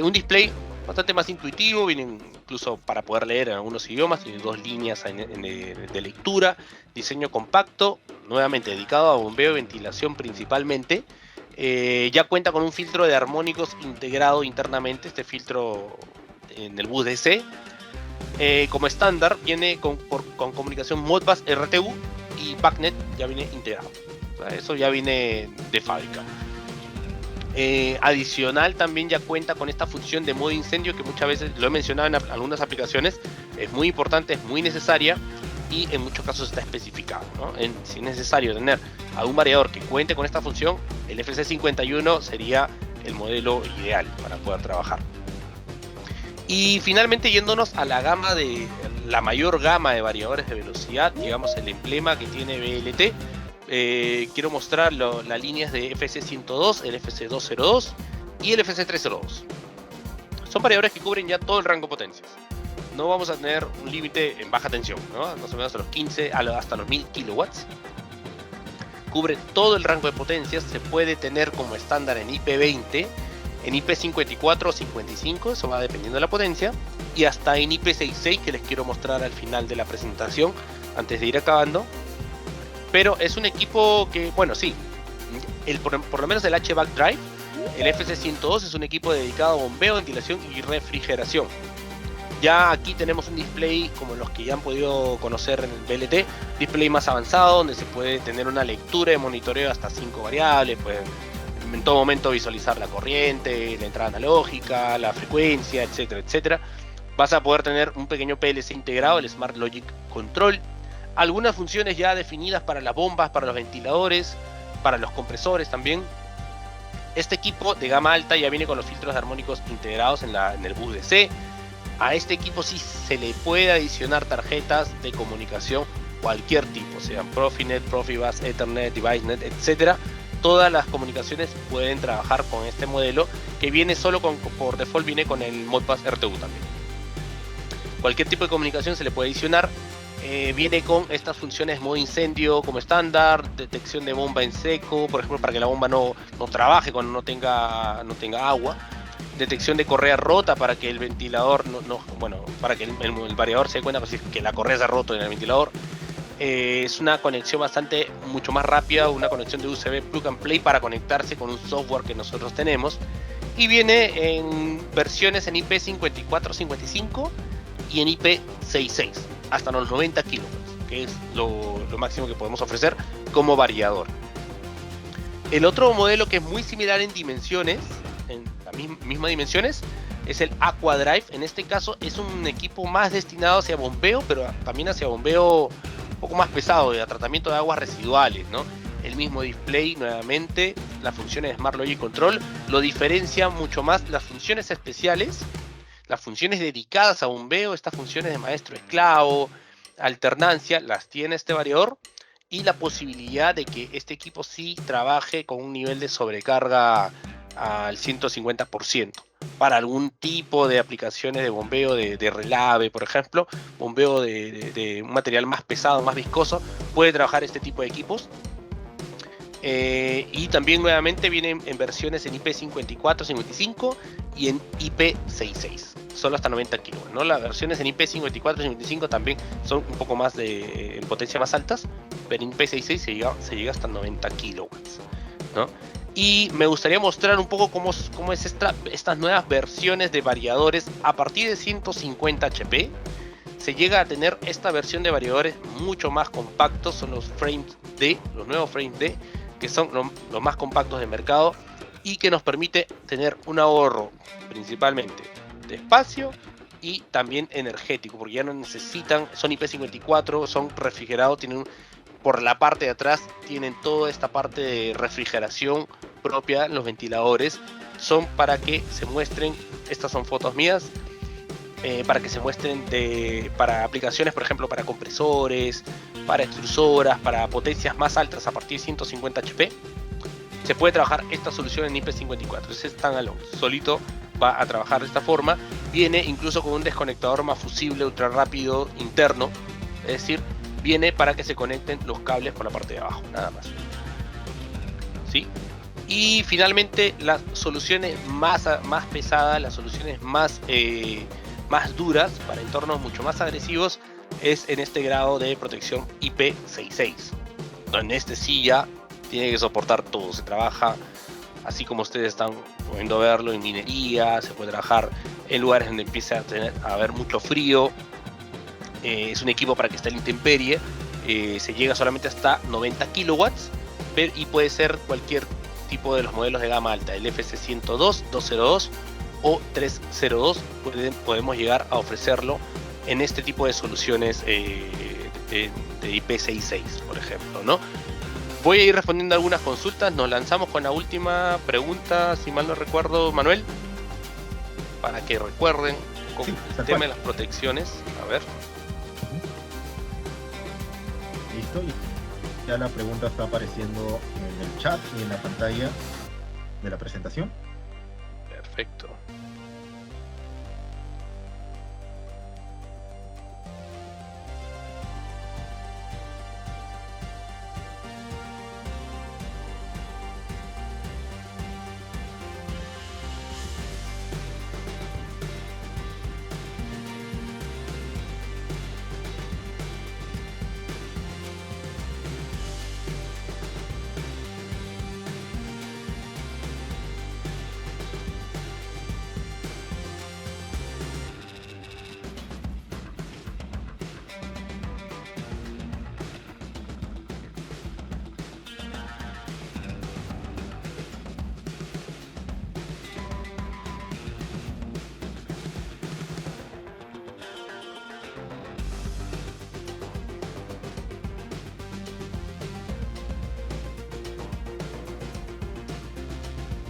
Un display bastante más intuitivo, viene incluso para poder leer en algunos idiomas, tiene 2 líneas de lectura, diseño compacto, nuevamente dedicado a bombeo y ventilación principalmente. Ya cuenta con un filtro de armónicos integrado internamente, este filtro en el bus DC. Como estándar viene con comunicación Modbus RTU y BACnet ya viene integrado, o sea, eso ya viene de fábrica. Adicional también ya cuenta con esta función de modo incendio, que muchas veces lo he mencionado en algunas aplicaciones, es muy importante, es muy necesaria y en muchos casos está especificado, ¿no? Si es necesario tener algún variador que cuente con esta función, el FC51 sería el modelo ideal para poder trabajar. Y finalmente, yéndonos a la mayor gama de variadores de velocidad, digamos el emblema que tiene VLT. Quiero mostrar las líneas de FC102, el FC202 y el FC302. Son variadores que cubren ya todo el rango de potencias. No vamos a tener un límite en baja tensión, ¿no? Más o menos hasta los 15 hasta los 1000 kilowatts. Cubre todo el rango de potencias. Se puede tener como estándar en IP20, en IP54 o 55, eso va dependiendo de la potencia. y hasta en IP66, que les quiero mostrar al final de la presentación, antes de ir acabando. Pero es un equipo que, bueno, sí, por lo menos el HVAC Drive, el FC102 es un equipo dedicado a bombeo, ventilación y refrigeración. Ya aquí tenemos un display como los que ya han podido conocer en el VLT, display más avanzado donde se puede tener una lectura de monitoreo hasta 5 variables, pues en todo momento visualizar la corriente, la entrada analógica, la frecuencia, etcétera, etcétera. Vas a poder tener un pequeño PLC integrado, el Smart Logic Control, algunas funciones ya definidas para las bombas, para los ventiladores, para los compresores también. Este equipo de gama alta ya viene con los filtros armónicos integrados en el bus DC. A este equipo sí se le puede adicionar tarjetas de comunicación cualquier tipo, sean Profinet, Profibus, Ethernet, DeviceNet, etc. Todas las comunicaciones pueden trabajar con este modelo que viene solo por default viene con el Modbus RTU también. Cualquier tipo de comunicación se le puede adicionar. Viene con estas funciones modo incendio como estándar, detección de bomba en seco, por ejemplo, para que la bomba no trabaje cuando no tenga agua. Detección de correa rota para que el ventilador para que el variador se dé cuenta que la correa se ha roto en el ventilador. Es una conexión mucho más rápida, una conexión de USB plug and play para conectarse con un software que nosotros tenemos. Y viene en versiones en IP54-55 y en IP66 hasta los 90 kW, que es lo máximo que podemos ofrecer como variador. El otro modelo que es muy similar en dimensiones, en las mismas dimensiones, es el Aqua Drive. En este caso es un equipo más destinado hacia bombeo, pero también hacia bombeo un poco más pesado, a tratamiento de aguas residuales, ¿no? El mismo display, nuevamente, las funciones de Smart Logic Control, lo diferencia mucho más las funciones especiales, las funciones dedicadas a bombeo, estas funciones de maestro esclavo, alternancia, las tiene este variador, y la posibilidad de que este equipo sí trabaje con un nivel de sobrecarga al 150% para algún tipo de aplicaciones de bombeo de relave, por ejemplo, bombeo de un material más pesado, más viscoso, puede trabajar este tipo de equipos. Y también nuevamente vienen en versiones en IP54, 55 y en IP66, solo hasta 90 kW, ¿no? Las versiones en IP54 y 55 también son un poco más en potencia más altas, pero en IP66 se llega hasta 90 kW, ¿no? Y me gustaría mostrar un poco cómo es estas nuevas versiones de variadores a partir de 150 HP. Se llega a tener esta versión de variadores mucho más compactos, son los Frames D, los nuevos Frames D, que son los más compactos del mercado y que nos permite tener un ahorro principalmente de espacio y también energético, porque ya no necesitan, son IP54, son refrigerados, por la parte de atrás tienen toda esta parte de refrigeración propia, los ventiladores son para que se muestren, estas son fotos mías, para que se muestren para aplicaciones, por ejemplo, para compresores, para extrusoras, para potencias más altas a partir de 150 HP. Se puede trabajar esta solución en IP54, es standalone, solito va a trabajar de esta forma. Viene incluso con un desconectador más fusible ultra rápido interno, es decir, viene para que se conecten los cables por la parte de abajo, nada más. ¿Sí? Y finalmente las soluciones más pesadas, las soluciones más duras para entornos mucho más agresivos es en este grado de protección IP66, donde este sí ya tiene que soportar todo. Se trabaja así como ustedes están pudiendo verlo en minería, se puede trabajar en lugares donde empieza a haber mucho frío. Es un equipo para que esté en la intemperie, se llega solamente hasta 90 kilowatts y puede ser cualquier tipo de los modelos de gama alta, el FC102, 202 o 302, podemos llegar a ofrecerlo en este tipo de soluciones de IP66, por ejemplo, ¿no? Voy a ir respondiendo algunas consultas. Nos lanzamos con la última pregunta, si mal no recuerdo, Manuel, para que recuerden con el tema de las protecciones. A ver. Listo. Ya la pregunta está apareciendo en el chat y en la pantalla de la presentación. Perfecto.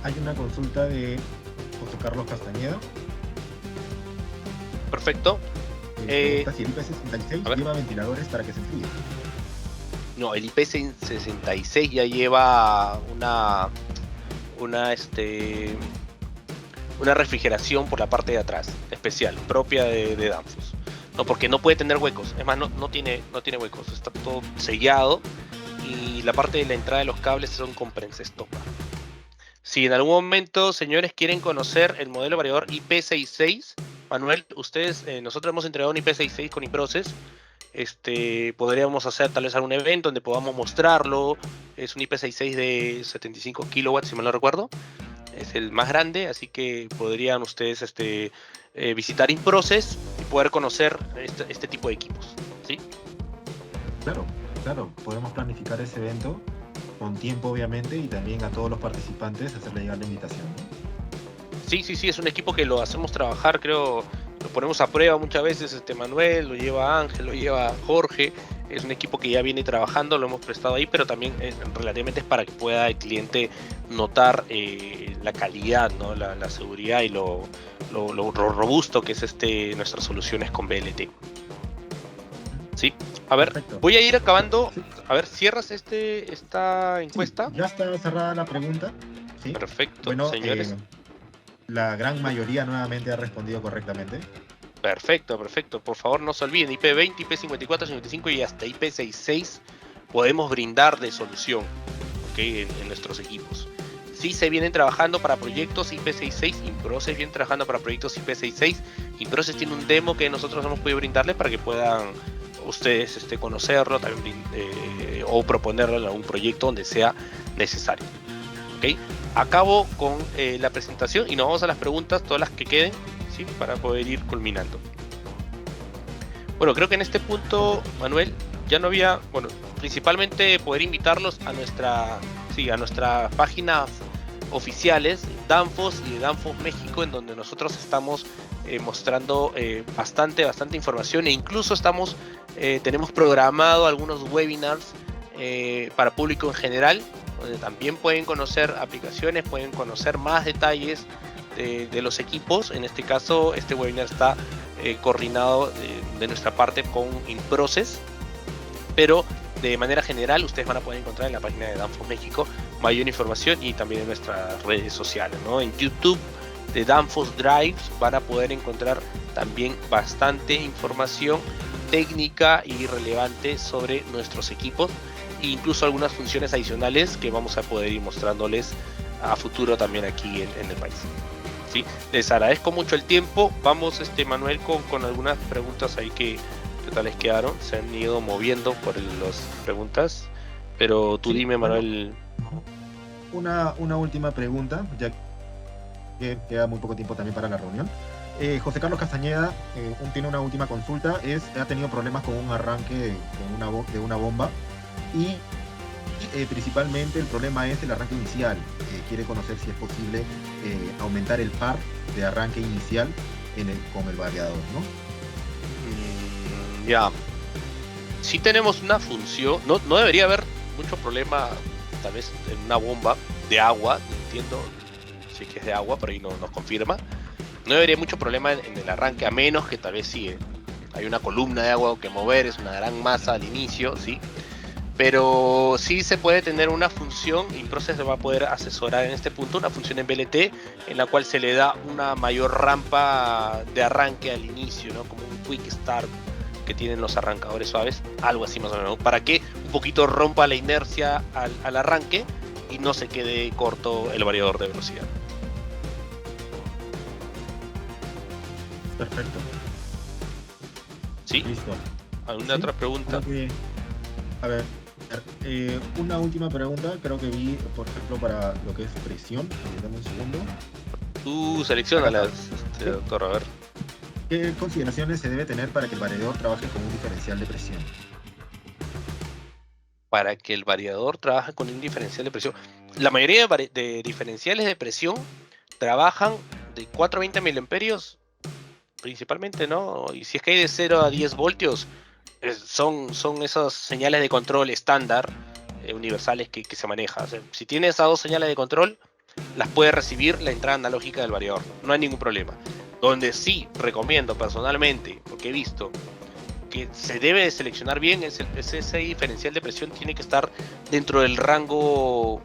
Hay una consulta de José Carlos Castañeda. Perfecto. Pregunta si el IP66 A ver. lleva ventiladores para que se enfríe. No, el IP66 ya lleva una refrigeración por la parte de atrás, especial, propia de Danfoss. No, porque no puede tener huecos. Es más, no tiene huecos. Está todo sellado y la parte de la entrada de los cables son con prensa-estopa. Si en algún momento, señores, quieren conocer el modelo variador IP66, Manuel, nosotros hemos entregado un IP66 con iProcess. Podríamos hacer tal vez algún evento donde podamos mostrarlo. Es un IP66 de 75 kilowatts, si mal no recuerdo. Es el más grande, así que podrían ustedes visitar InProcess y poder conocer este tipo de equipos, ¿sí? Claro, podemos planificar ese evento con tiempo, obviamente, y también a todos los participantes hacerle llegar la invitación, ¿no? Sí, es un equipo que lo hacemos trabajar, creo, lo ponemos a prueba muchas veces, Manuel, lo lleva Ángel, lo lleva Jorge, es un equipo que ya viene trabajando, lo hemos prestado ahí, pero también relativamente es para que pueda el cliente notar la calidad, ¿no? La seguridad y lo robusto que es nuestras soluciones con BLT. Sí, a ver, Perfecto. voy a ir acabando. Sí. A ver, ¿cierras esta encuesta? Sí, ya está cerrada la pregunta. ¿Sí? Perfecto, Bueno, señores. la gran mayoría nuevamente ha respondido correctamente. Perfecto. Por favor, no se olviden, IP20, IP54, 55 y hasta IP66 podemos brindar de solución, ¿ok? En nuestros equipos. Sí se vienen trabajando para proyectos IP66, InProcess viene trabajando para proyectos IP66. InProcess tiene un demo que nosotros hemos podido brindarle para que puedan ustedes conocerlo también, o proponerlo en algún proyecto donde sea necesario. ¿Ok? Acabo con la presentación y nos vamos a las preguntas, todas las que queden, ¿sí? Para poder ir culminando. Bueno, creo que en este punto, Manuel, ya no había, bueno, principalmente poder invitarlos a nuestras páginas oficiales, Danfoss y de Danfoss México, en donde nosotros estamos mostrando bastante información e incluso tenemos programado algunos webinars para público en general, donde también pueden conocer aplicaciones, pueden conocer más detalles de los equipos. En este caso, este webinar está coordinado de nuestra parte con InProcess, pero de manera general ustedes van a poder encontrar en la página de Danfoss México mayor información y también en nuestras redes sociales, ¿no? En YouTube de Danfoss Drives van a poder encontrar también bastante información técnica y relevante sobre nuestros equipos e incluso algunas funciones adicionales que vamos a poder ir mostrándoles a futuro también aquí en el país. ¿Sí? Les agradezco mucho el tiempo. Vamos, Manuel, con algunas preguntas ahí que tal les quedaron. Se han ido moviendo por las preguntas, pero tú dime, Manuel. Una última pregunta, ya que queda muy poco tiempo también para la reunión. José Carlos Castañeda tiene una última consulta. Ha tenido problemas con un arranque de una bomba y principalmente el problema es el arranque inicial. Quiere conocer si es posible aumentar el par de arranque inicial con el variador, ¿no? Ya. Si tenemos una función, no debería haber mucho problema, tal vez en una bomba de agua, entiendo, sí que es de agua, pero ahí no nos confirma. No debería mucho problema en el arranque, a menos que tal vez sí hay una columna de agua que mover, es una gran masa al inicio, sí. Pero sí se puede tener una función, y InProcess va a poder asesorar en este punto, una función en BLT en la cual se le da una mayor rampa de arranque al inicio, ¿no? Como un quick start que tienen los arrancadores suaves, algo así más o menos, para que un poquito rompa la inercia al arranque y no se quede corto el variador de velocidad. Perfecto. ¿Sí? Listo. ¿Alguna otra pregunta? A ver, una última pregunta, creo que vi, por ejemplo, para lo que es presión. Dame un segundo. Tú seleccionalas, doctor, a ver. ¿Qué consideraciones se debe tener para que el variador trabaje con un diferencial de presión? Para que el variador trabaje con un diferencial de presión. La mayoría de diferenciales de presión trabajan de 420 miliamperios principalmente, ¿no? Y si es que hay de 0 a 10 voltios, son esas señales de control estándar universales que se manejan. O sea, si tienes esas dos señales de control, las puede recibir la entrada analógica del variador, no hay ningún problema. Donde sí recomiendo personalmente, porque he visto que se debe de seleccionar bien, es ese diferencial de presión tiene que estar dentro del rango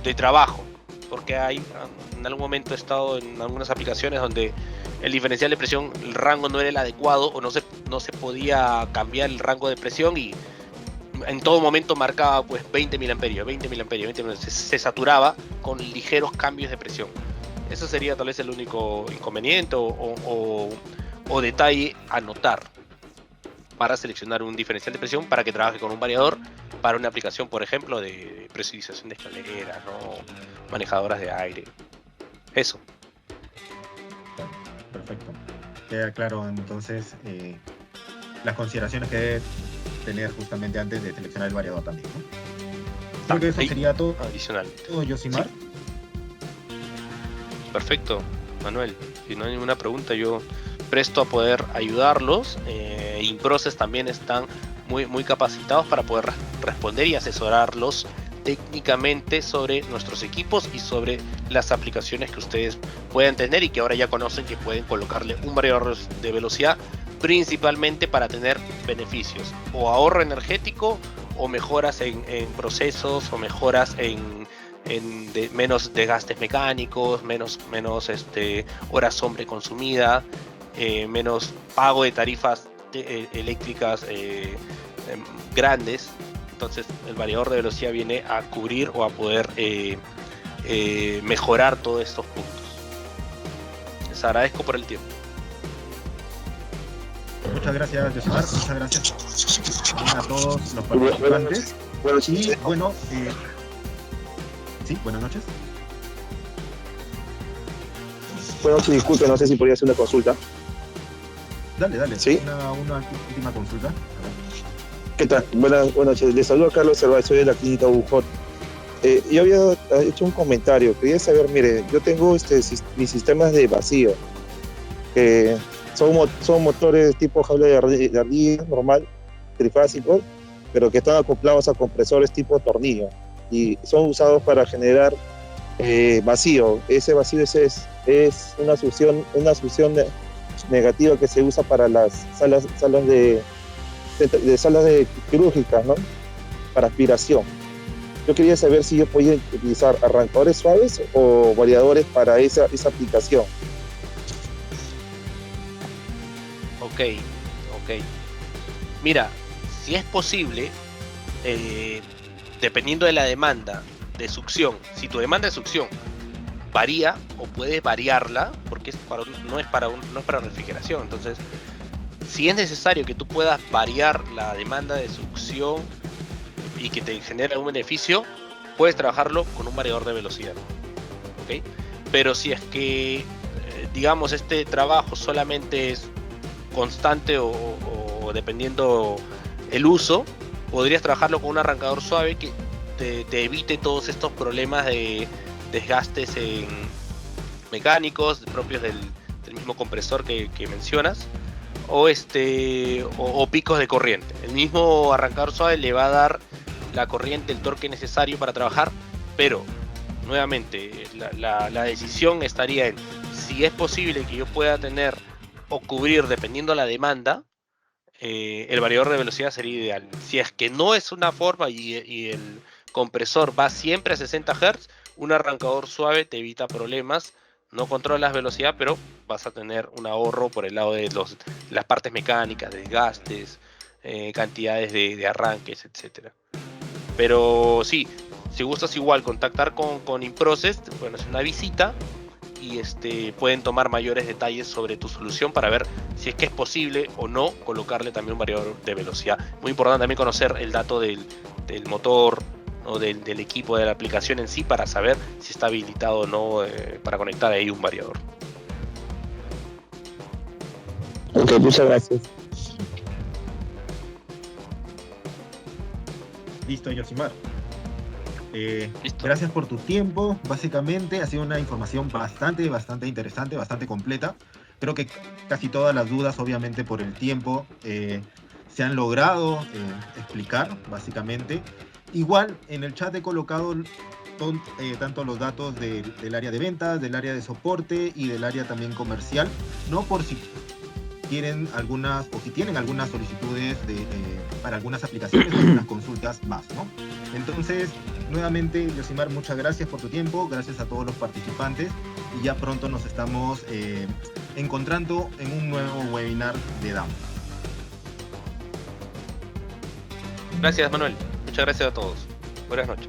de trabajo, porque en algún momento he estado en algunas aplicaciones donde el diferencial de presión, el rango no era el adecuado o no se podía cambiar el rango de presión y en todo momento marcaba pues 20 mil amperios, se saturaba con ligeros cambios de presión. Eso sería tal vez el único inconveniente o detalle a notar para seleccionar un diferencial de presión para que trabaje con un variador para una aplicación, por ejemplo, de presurización de escaleras, ¿no? Manejadoras de aire. Eso. Perfecto. Queda claro entonces las consideraciones que debe tener justamente antes de seleccionar el variador también, ¿no? Creo que eso sería todo. Adicional. Todo, Yosimar. Sí. Perfecto, Manuel. Si no hay ninguna pregunta, yo presto a poder ayudarlos. Improces también están muy capacitados para poder responder y asesorarlos técnicamente sobre nuestros equipos y sobre las aplicaciones que ustedes puedan tener y que ahora ya conocen que pueden colocarle un variador de velocidad principalmente para tener beneficios o ahorro energético o mejoras en procesos o mejoras en menos desgastes mecánicos, menos horas sombra consumida, menos pago de tarifas eléctricas grandes. Entonces el variador de velocidad viene a cubrir o a poder mejorar todos estos puntos. Les agradezco por el tiempo. Muchas gracias, Yosimar. Muchas gracias a todos los participantes. Y bueno, sí, buenas noches. Bueno, sí, disculpe, no sé si podría hacer una consulta. Dale. ¿Sí? Una última consulta. ¿Qué tal? Buenas noches. Les saludo a Carlos Cervantes, soy de la clínica Bujot. Yo había hecho un comentario. Quería saber, mire, yo tengo mis sistemas de vacío, que son motores tipo jaula de ardilla normal, trifásicos, pero que están acoplados a compresores tipo tornillo y son usados para generar vacío. Ese vacío es una succión negativa que se usa para las salas de quirúrgicas, ¿no? Para aspiración. Yo quería saber si yo podía utilizar arrancadores suaves o variadores para esa aplicación. Ok. Mira, si es posible, dependiendo de la demanda de succión, si tu demanda de succión varía o puedes variarla, porque no es para refrigeración, entonces si es necesario que tú puedas variar la demanda de succión y que te genere un beneficio, puedes trabajarlo con un variador de velocidad, ¿ok? Pero si es que digamos este trabajo solamente es constante o dependiendo el uso, podrías trabajarlo con un arrancador suave que te evite todos estos problemas de desgastes mecánicos propios del mismo compresor que mencionas o picos de corriente. El mismo arrancador suave le va a dar la corriente, el torque necesario para trabajar, pero nuevamente la decisión estaría en si es posible que yo pueda tener o cubrir dependiendo la demanda. El variador de velocidad sería ideal. Si es que no es una forma y el compresor va siempre a 60 Hz, un arrancador suave te evita problemas. No controlas velocidad, pero vas a tener un ahorro por el lado de las partes mecánicas, desgastes, cantidades de arranques, etc. Pero sí, si gustas igual contactar con Improcess, bueno, es una visita y pueden tomar mayores detalles sobre tu solución para ver si es que es posible o no colocarle también un variador de velocidad. Muy importante también conocer el dato del motor o del equipo de la aplicación en sí para saber si está habilitado o no para conectar ahí un variador. Ok, muchas gracias. Listo, Yosimar. Listo. Gracias por tu tiempo. Básicamente ha sido una información bastante interesante, bastante completa. Creo que casi todas las dudas, obviamente por el tiempo, se han logrado explicar, básicamente. Igual en el chat he colocado tanto los datos del área de ventas, del área de soporte y del área también comercial, ¿no? Por si quieren algunas, o si tienen algunas solicitudes para algunas aplicaciones o algunas consultas más, ¿no? Entonces, nuevamente, Yosimar, muchas gracias por tu tiempo, gracias a todos los participantes, y ya pronto nos estamos encontrando en un nuevo webinar de DAM. Gracias, Manuel. Muchas gracias a todos. Buenas noches.